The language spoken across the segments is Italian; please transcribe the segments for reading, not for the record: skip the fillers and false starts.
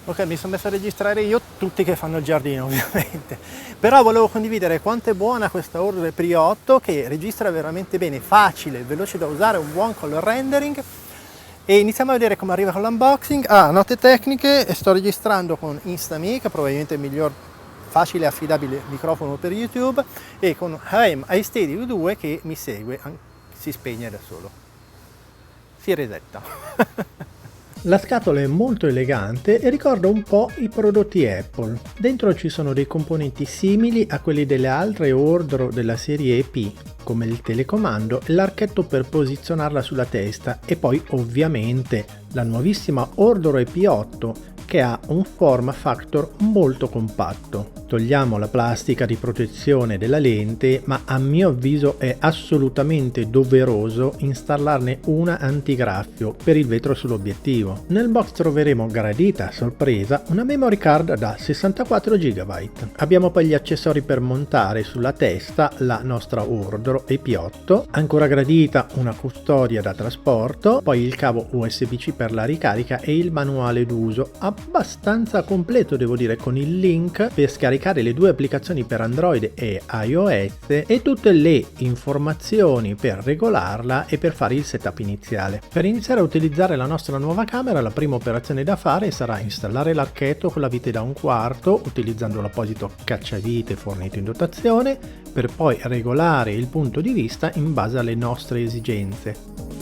Ok, mi sono messo a registrare io, tutti che fanno il giardino ovviamente, però volevo condividere quanto è buona questa Ordre Pri8 che registra veramente bene, facile, veloce da usare, un buon color rendering. E iniziamo a vedere come arriva con l'unboxing. Note tecniche, sto registrando con Instamic, probabilmente il miglior facile e affidabile microfono per YouTube, e con HM iSteady V2 che mi segue, si spegne da solo, si resetta. La scatola è molto elegante e ricorda un po' i prodotti Apple. Dentro ci sono dei componenti simili a quelli delle altre Ordro della serie EP, come il telecomando e l'archetto per posizionarla sulla testa, e poi ovviamente la nuovissima Ordro EP8 che ha un form factor molto compatto. Togliamo la plastica di protezione della lente, ma a mio avviso è assolutamente doveroso installarne una antigraffio per il vetro sull'obiettivo. Nel box troveremo, gradita sorpresa, una memory card da 64 GB. Abbiamo poi gli accessori per montare sulla testa la nostra Ordro EP8, ancora gradita una custodia da trasporto, poi il cavo USB-C per la ricarica e il manuale d'uso, abbastanza completo devo dire, con il link per scaricare le due applicazioni per Android e iOS e tutte le informazioni per regolarla e per fare il setup iniziale. Per iniziare a utilizzare la nostra nuova camera, la prima operazione da fare sarà installare l'archetto con la vite da 1/4 utilizzando l'apposito cacciavite fornito in dotazione, per poi regolare il punto di vista in base alle nostre esigenze.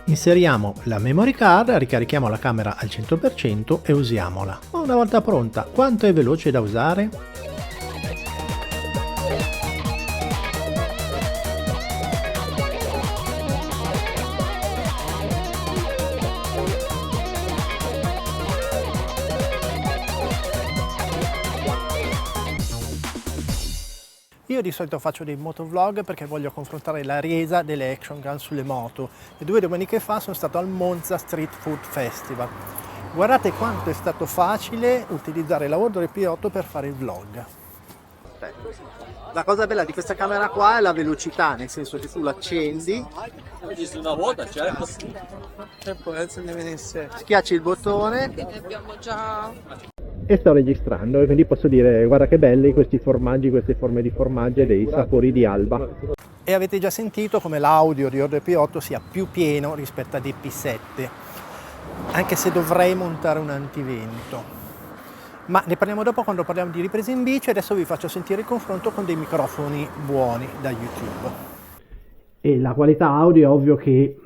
Inseriamo la memory card, ricarichiamo la camera al 100% e usiamola. Una volta pronta, quanto è veloce da usare? Io di solito faccio dei motovlog perché voglio confrontare la resa delle action gun sulle moto, e 2 domeniche fa sono stato al Monza Street Food Festival. Guardate quanto è stato facile utilizzare la Ordre P8 per fare il vlog. La cosa bella di questa camera qua è la velocità, nel senso che tu l'accendi Una volta, certo. e poi se ne venisse, schiacci il bottone Abbiamo già e sto registrando, e quindi posso dire guarda che belli questi formaggi, queste forme di formaggio e dei sapori di Alba. E avete già sentito come l'audio di Ordre P8 sia più pieno rispetto ad EP7, anche se dovrei montare un antivento. Ma ne parliamo dopo, quando parliamo di riprese in bici. Adesso vi faccio sentire il confronto con dei microfoni buoni da YouTube. E la qualità audio è ovvio che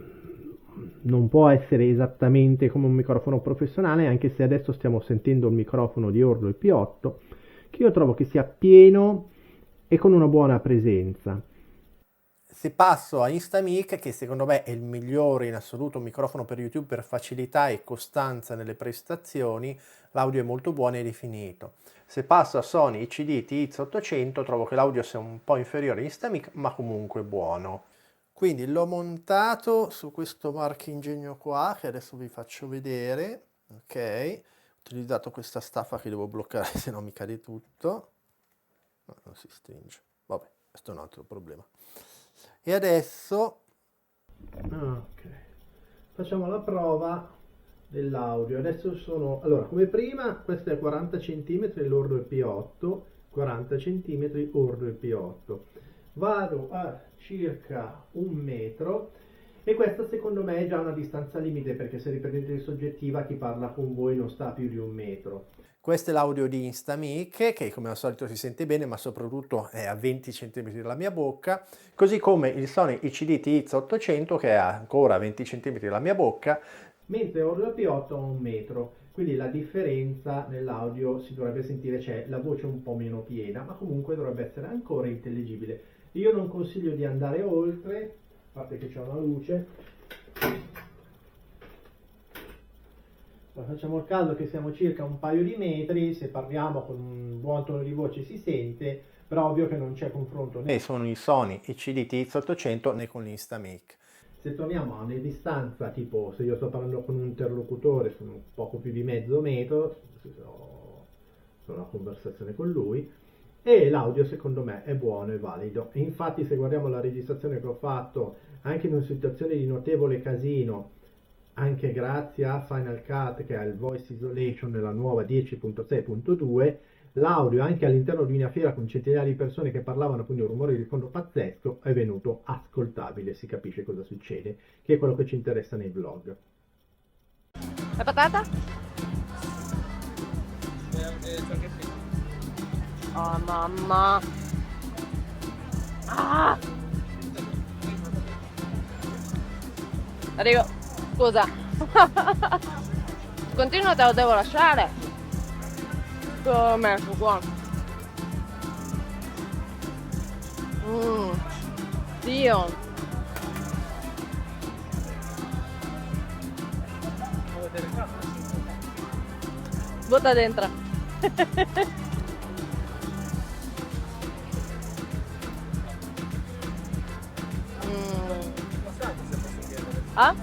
non può essere esattamente come un microfono professionale, anche se adesso stiamo sentendo il microfono di Ordre P8, che io trovo che sia pieno e con una buona presenza. Se passo a Instamic, che secondo me è il migliore in assoluto microfono per YouTube per facilità e costanza nelle prestazioni, l'audio è molto buono e definito. Se passo a Sony ICD TX800 trovo che l'audio sia un po' inferiore a Instamic, ma comunque buono. Quindi l'ho montato su questo marchingegno qua, che adesso vi faccio vedere. Ok, ho utilizzato questa staffa che devo bloccare, se no mi cade tutto. No, non si stringe. Vabbè, questo è un altro problema. E adesso facciamo la prova dell'audio. Adesso sono, allora, come prima, questo è 40 cm l'Ordre P8, 40 cm Ordre P8. Vado a circa 1 metro, e questa secondo me è già una distanza limite, perché se riprendete in soggettiva chi parla con voi non sta a più di 1 metro. Questo è l'audio di Instamic, che come al solito si sente bene, ma soprattutto è a 20 cm dalla mia bocca, così come il Sony ICD TX800 che è ancora a 20 cm dalla mia bocca, mentre Ordre P8 a 1 metro. Quindi la differenza nell'audio si dovrebbe sentire, c'è la voce un po' meno piena, ma comunque dovrebbe essere ancora intelligibile. Io non consiglio di andare oltre, a parte che c'è una luce. Facciamo il caso che siamo circa un paio di metri, se parliamo con un buon tono di voce si sente, però ovvio che non c'è confronto né con i Sony ICD TX800 né con l'Instamic. Se torniamo a una distanza, tipo se io sto parlando con un interlocutore, sono poco più di mezzo metro, fatto una conversazione con lui, e l'audio secondo me è buono e valido. E infatti se guardiamo la registrazione che ho fatto anche in una situazione di notevole casino, anche grazie a Final Cut che ha il voice isolation nella nuova 10.6.2, l'audio anche all'interno di una fiera con centinaia di persone che parlavano, quindi un rumore di fondo pazzesco, è venuto ascoltabile, si capisce cosa succede, che è quello che ci interessa nei vlog. La patata? Oh mamma! Ah! Arrivo, scusa. Continuo, te lo devo lasciare. L'ho messo qua. Dio. Butta dentro. Ah?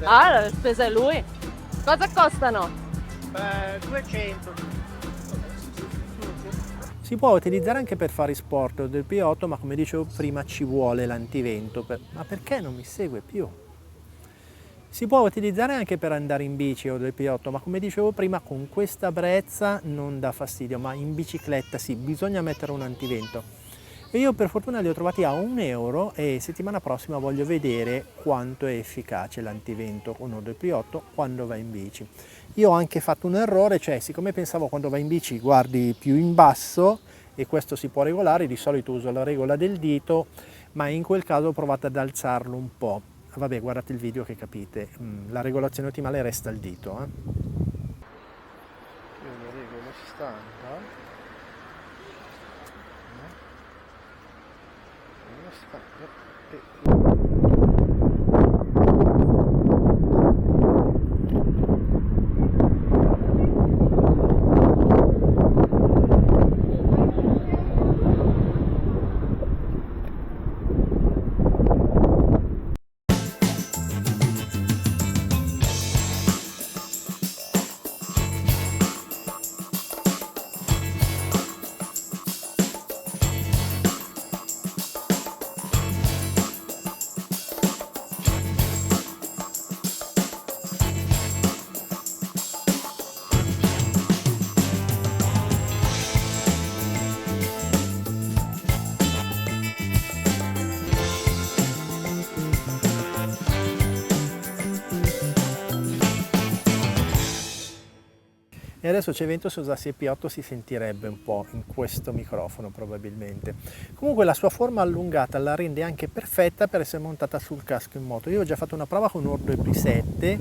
Ah, l'ha spesa lui. Cosa costano? 200. Si può utilizzare anche per fare sport del P8, ma come dicevo prima ci vuole l'antivento. Ma perché non mi segue più? Si può utilizzare anche per andare in bici o del P8, ma come dicevo prima con questa brezza non dà fastidio, ma in bicicletta sì, bisogna mettere un antivento. E io per fortuna li ho trovati a €1 e settimana prossima voglio vedere quanto è efficace l'antivento con Odo P8 quando vai in bici. Io ho anche fatto un errore, cioè siccome pensavo quando vai in bici guardi più in basso e questo si può regolare, di solito uso la regola del dito, ma in quel caso ho provato ad alzarlo un po'. Vabbè, guardate il video che capite, la regolazione ottimale resta il dito. Io lo regolo standard. E adesso c'è vento, se usassi il P8 si sentirebbe un po' in questo microfono probabilmente. Comunque la sua forma allungata la rende anche perfetta per essere montata sul casco in moto. Io ho già fatto una prova con Ordo EP7,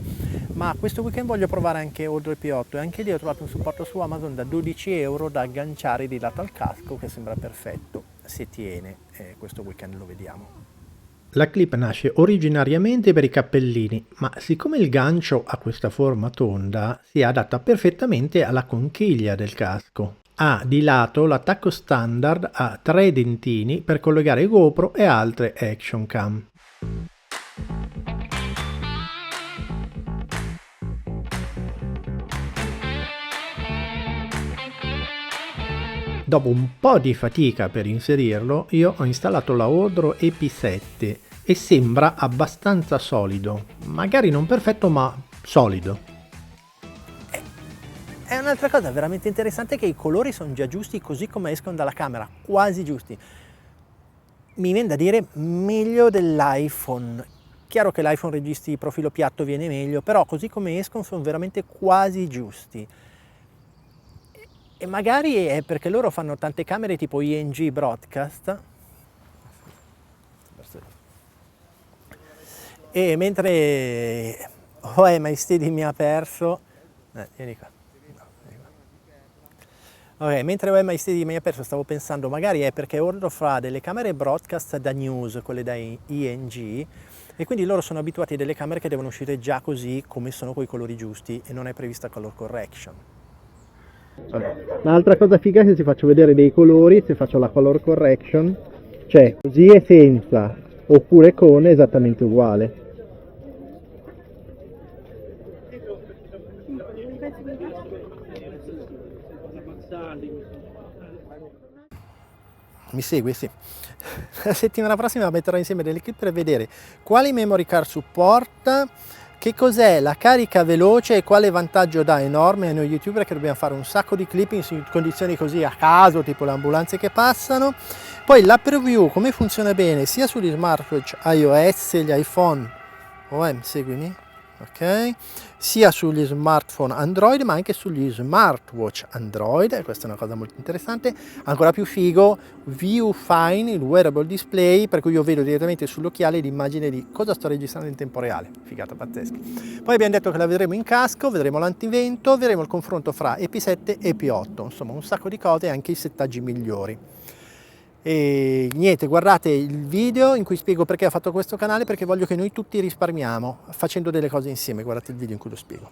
ma questo weekend voglio provare anche Ordo EP8 e anche lì ho trovato un supporto su Amazon da €12 da agganciare di lato al casco che sembra perfetto, se tiene, questo weekend lo vediamo. La clip nasce originariamente per i cappellini, ma siccome il gancio ha questa forma tonda, si adatta perfettamente alla conchiglia del casco. Ha di lato l'attacco standard a 3 dentini per collegare GoPro e altre action cam. Dopo un po' di fatica per inserirlo, io ho installato la Odro EP7 e sembra abbastanza solido, magari non perfetto ma solido. È un'altra cosa veramente interessante che i colori sono già giusti così come escono dalla camera, quasi giusti. Mi viene da dire meglio dell'iPhone. Chiaro che l'iPhone registri profilo piatto viene meglio, però così come escono sono veramente quasi giusti. E magari è perché loro fanno tante camere tipo ING Broadcast e mentre My Steady mi ha perso vieni qua. Ok, mentre My Steady mi ha perso stavo pensando magari è perché Ordo fa delle camere broadcast da news, quelle da ING, e quindi loro sono abituati a delle camere che devono uscire già così come sono coi colori giusti e non è prevista color correction. L'altra cosa figa è che se faccio vedere dei colori, se faccio la color correction, cioè così e senza, oppure con, è esattamente uguale. Mi segui? Sì. La settimana prossima metterò insieme delle clip per vedere quali memory card supporta, che cos'è la carica veloce e quale vantaggio dà enorme a noi youtuber che dobbiamo fare un sacco di clip in condizioni così a caso, tipo le ambulanze che passano. Poi la preview, come funziona bene sia sugli smartwatch iOS, gli iPhone, seguimi, ok, sia sugli smartphone Android ma anche sugli smartwatch Android, e questa è una cosa molto interessante. Ancora più figo, Viewfine, il wearable display, per cui io vedo direttamente sull'occhiale l'immagine di cosa sto registrando in tempo reale, figata pazzesca. Poi abbiamo detto che la vedremo in casco, vedremo l'antivento, vedremo il confronto fra EP7 e EP8, insomma un sacco di cose e anche i settaggi migliori. E niente, guardate il video in cui spiego perché ho fatto questo canale, perché voglio che noi tutti risparmiamo facendo delle cose insieme. Guardate il video in cui lo spiego.